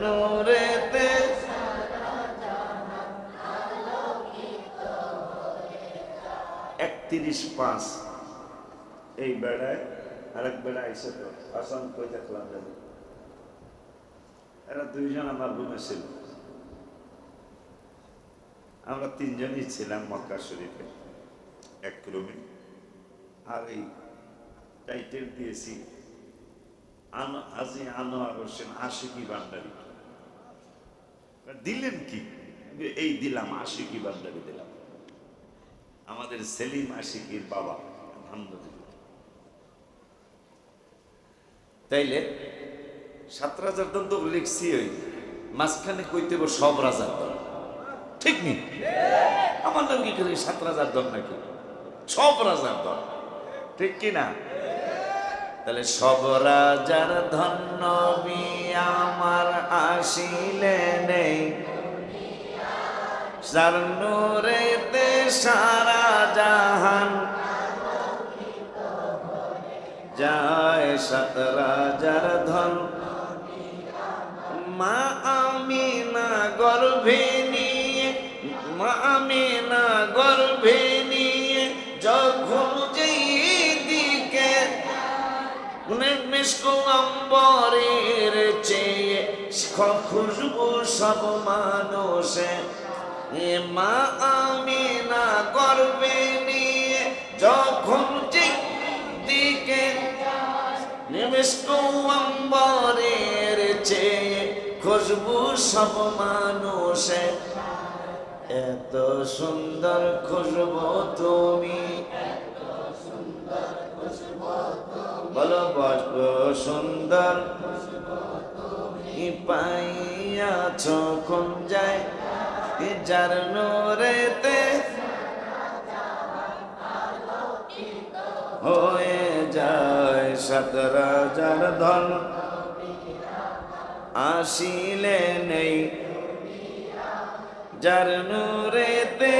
নূরেতে 31:5 এই বেড়ায় আরেক বেড়া আইসে তো আসাম কই দেখলাম জানি এরা দুইজন আমার রুমে ছিল আমরা তিনজনই ছিলাম মক্কা শরীফে এক রুমে আর এই টাইটেল দিয়েছি হাজী আনোয়ার হোসেন আশিকি ভান্ডারী দিলেন কি এই দিলাম আশিকি ভান্ডারী দিলাম আমাদের সেলিম আশিকির বাবা আলহামদুলিল্লাহ তাইলে 7 রাজার দল তো লিখছি ওই মাঝখানে কইতে সব রাজার দল ঠিক নেই আমার নাম কি করে 7 রাজার দল নাকি সব রাজার দল ঠিক কি না তাহলে সব রাজার ধন্য আমার আসিলে নেই যার নূরেতে সারা জাহান যায় 7 রাজার ধন মা আমিনা গর্ভে নিয়ে মা আমিনা গর্ভে নিয়ে যখন যেই দিকে মিষ্ক অম্বরের চেয়ে খুশবু সব মানুষে মা আমিনা গর্ভে নিয়ে যখন যেই দিকে মিষ্ক অম্বরের চেয়ে খুশবু সব মানুষে এত সুন্দর খুশবু তুমি বলো বস্প সুন্দর পাইয়াছ কোন যায় যার নূরেতে হয়ে যায় 7 রাজার ধন আসিলে নেই যার নূরেতে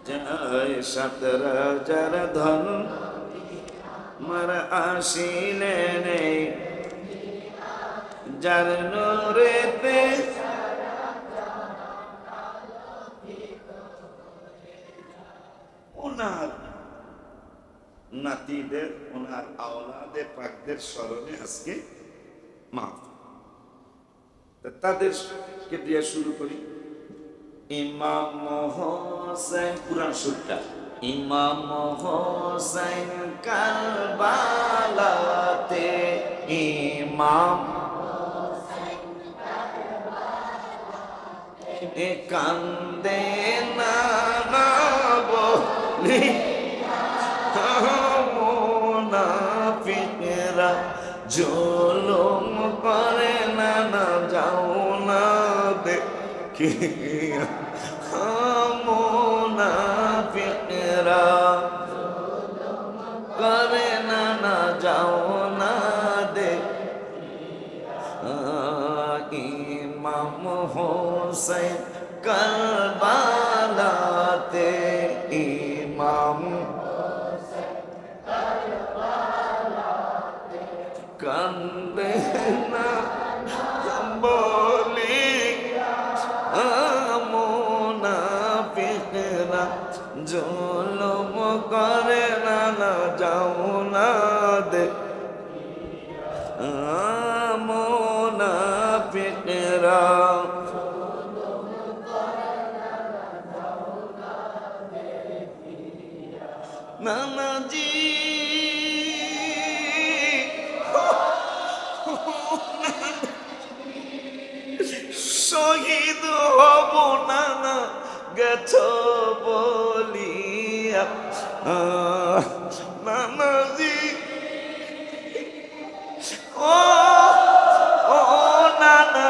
যায় 7 রাজার ধন মার আসিলে নেই যার নূরেতে ওনার নাতিদের ওনার আওলাদে পাকদের স্মরণে আজকে মাফ তাদেরকে দিয়ে শুরু করি ইমাম হোসেন কুরআন সুরটা ইমাম হোসেন কারবালাতে ইমাম কান্দে না বলি মুনাফিকরা জুলুম করে না যাও না দেখি মুনাফিকরা করে না যাও না দেখি ইমাম হোসেন কারবালাতে ইমাম কান্দে না বলি মুনাফিকরা জুলুম করে না যাও না দেখি মুনাফিকরা নানাজি শহীদ হব নানা গেছ বলিয়া নানাজি ও নানা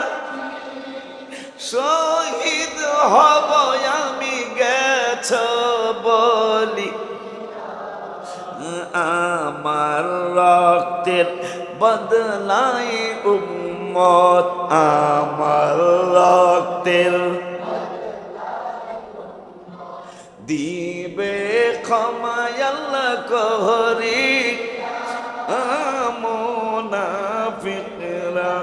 শহীদ হব আমি গেছ বলি আমার রক্তের বদলাই উম্মত আমার রক্তের দিবে ক্ষমা আল্লাহ করি মুনাফিকরা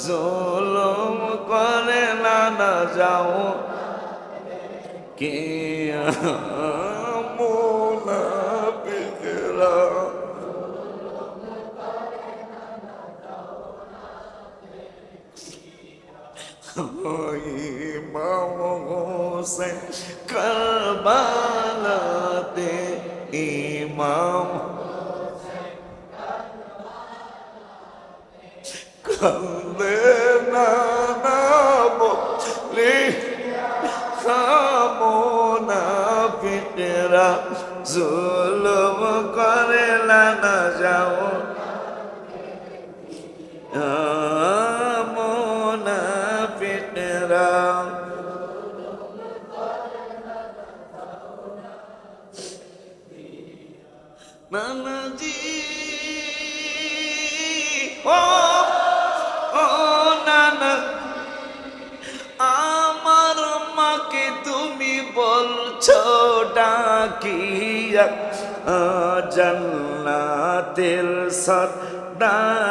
জুলুম করে না যাও কে মুনাফিকরা ইমাম হোসেন কারবালাতে ইমাম কান্দে না বলে মুনাফিকরা জুলুম করে না যাও মুনাফিকরা নানাজি ও নানা আমার মাকে তুমি বলছো ডাকিয়া জান্নাতের সরদারিনী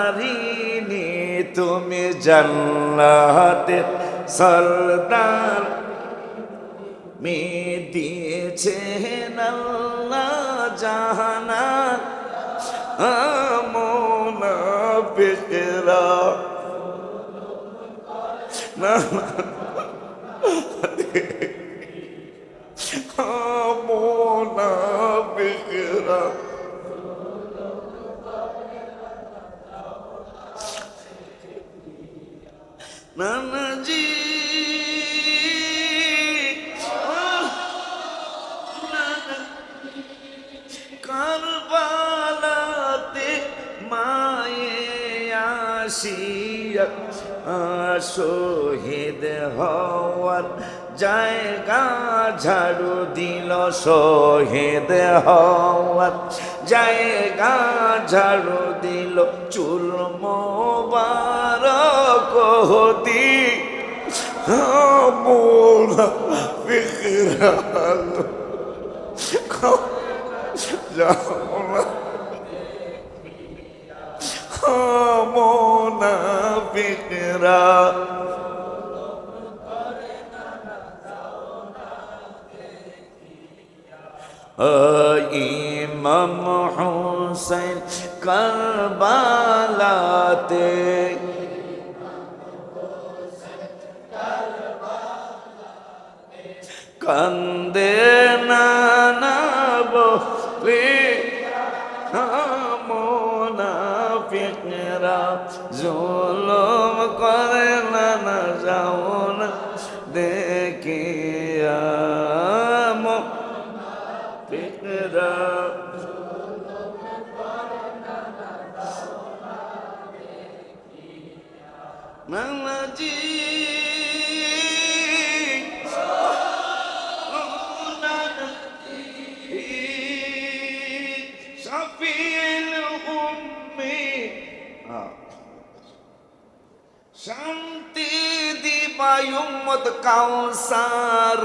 তুমি জান্নাতের সরদার মে দিয়েছেন আল্লাহ জাহানাত মুনাফিকরা মুনাফিকরা নানাজি কারবালাতে মায়ে আসিয়া শহীদ হওয়ার জায়গা ঝাড়ু দিল শহীদ হওয়ার জায়গা ঝাড়ু দিল চুল মোবারক হতি মুনাফিকরা মুনাফিকরা ইমাম হুসাইন কারবালাতে কান্দে না বলে মুনাফিকরা জুলুম করে না যাও না দেখিয়া মুনাফিকরা নানাজি শান্তি দিবা উম্মত কাউসার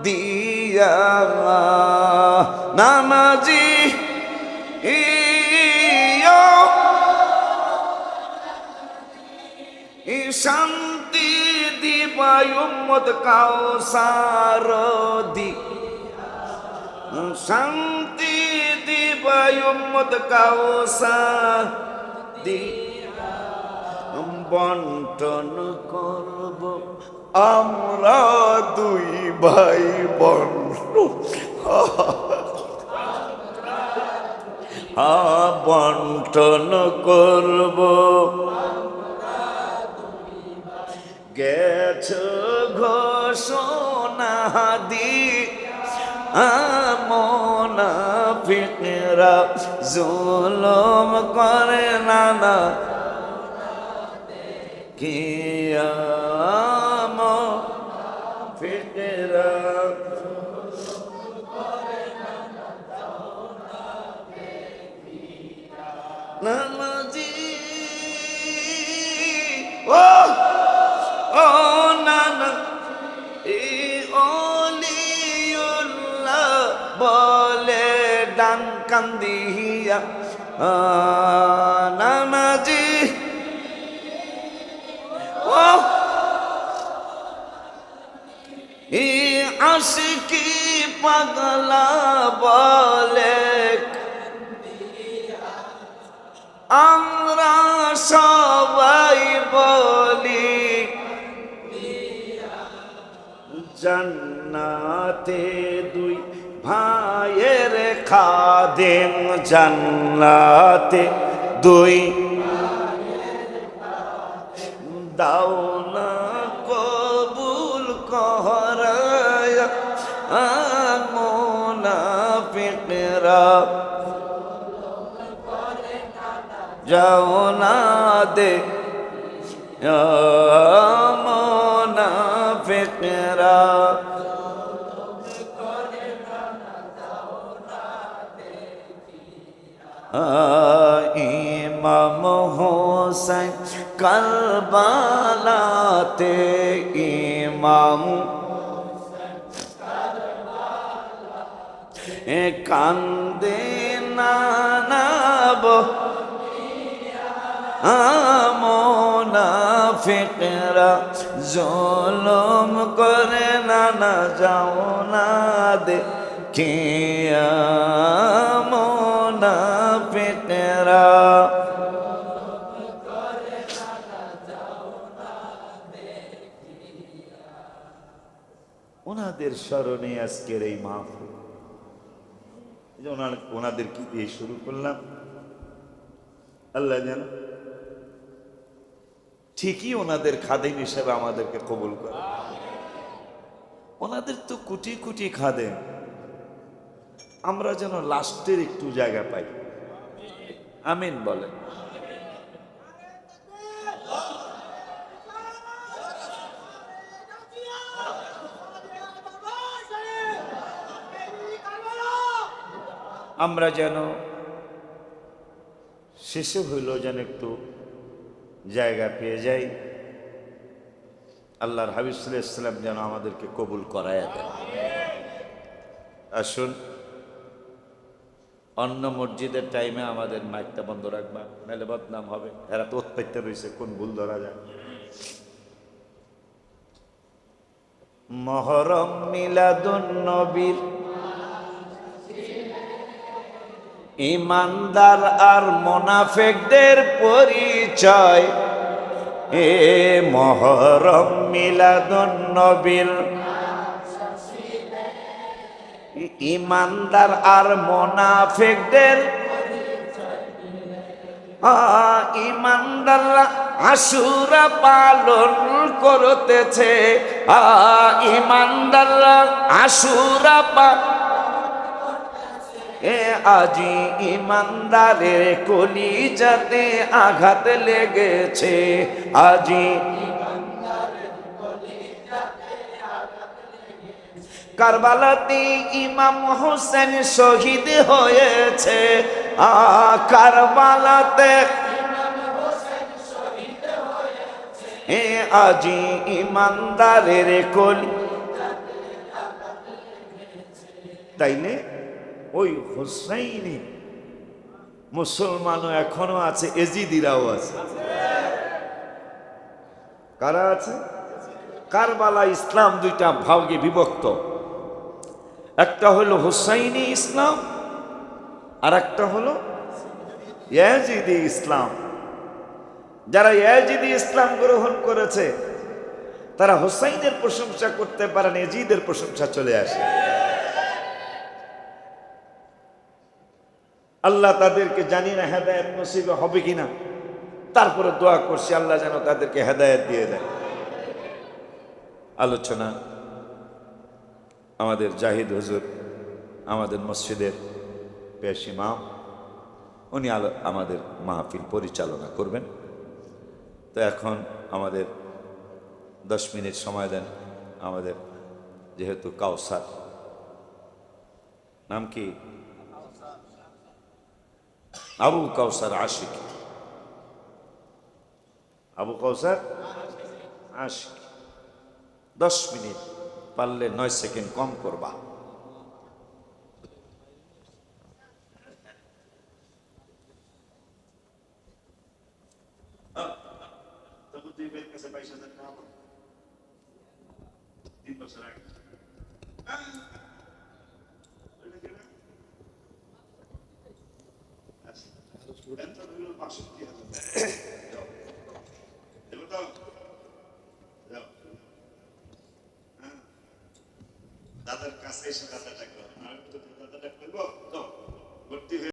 দিয়া নানাজি শান্তি দিবা উম্মত কাউসার দি শান্তি দিবা উম্মত কাউসার দি বন্টন করব আমরা দুই ভাই বোন বন্টন করব গেছ ঘোষণা দি মুনাফিকরা জুলুম করে না কিয়া মুনাফিকরা নানাজি ও নানা এই অলিউল্লাহ বলে ডান কান্দিয়া নানাজি আশিকি পাগলা বলে আমরা সবাই বলি জান্নাতে দুই ভাইয়ের খাদেম জান্নাতে দুই দাও না কবুল করায়া মুনাফিকরা যাও না দে মুনাফিকরা ইমাম হোসেন কারবালাতে ইমাম কান্দে নানাব মুনাফিকরা জুলুম করে নানা যাও না দে কিয়া মুনাফিকরা ওনাদের স্মরণে আজকের এই মাহফিল ওনাদের কি দিয়ে শুরু করলাম আল্লাহ জানে ঠিকই ওনাদের খাদেম হিসেবে আমাদেরকে কবুল করে ওনাদের তো কোটি কোটি খাদেম আমরা যেন লাস্টের একটু জায়গা পাই আমিন বলেন আমরা যেন শেষে হইল যেন একটু জায়গা পেয়ে যাই আল্লাহর হাবিব সাল্লাল্লাহু আলাইহি ওয়াসাল্লাম যেন আমাদেরকে কবুল করায় দেন আসুন অন্য মসজিদের টাইমে আমাদের মাইকটা বন্ধ রাখবা নাহলে বদনাম হবে এরা তো উৎপাইতে রয়েছে কোন ভুল ধরা যায় মুহররম মিলাদুন নবীর ইমানদার আর মুনাফিকদের পরিচয় এ মুহররম মিলাদুন নবীর ইমানদার আর মুনাফিকদের ইমানদাররা আশুরা পালন করতেছে ইমানদাররা আশুরা আজি ইমানদারের কলিজাতে আঘাত লেগেছে আজি কারবালাতে ইমাম হোসেন শহীদ হয়েছে কারবালাতে আজি ইমানদারের কলি তাইলে ওই হুসাইনি মুসলমানও এখনো আছে এজিদিরাও আছে কারা আছে কারবালা ইসলাম দুইটা ভাগে বিভক্ত একটা হলো হুসাইনি ইসলাম আর একটা হলো ইয়াজিদি ইসলাম যারা ইয়াজিদি ইসলাম গ্রহণ করেছে তারা হুসাইনের প্রশংসা করতে পারে না ইয়াজিদের প্রশংসা চলে আসে আল্লাহ তাদেরকে জানি না হেদায়েত নসিব হবে কিনা তারপরে দোয়া করছি আল্লাহ যেন তাদেরকে হেদায়েত দিয়ে দেয় আলোচনা আমাদের জাহিদ হুজুর আমাদের মসজিদের পেশ ইমাম উনি আমাদের মাহফিল পরিচালনা করবেন তো এখন আমাদের 10 মিনিট সময় দেন আমাদের যেহেতু কাউসার নাম কি আবু কাউসার আশিক আবু কাউসার আশিক 10 মিনিট পারলে 9 সেকেন্ড কম করবা দাদার কাছে এসে দাদা ডাকলো, আর দাদা ডাক করবো তো ভর্তি হয়ে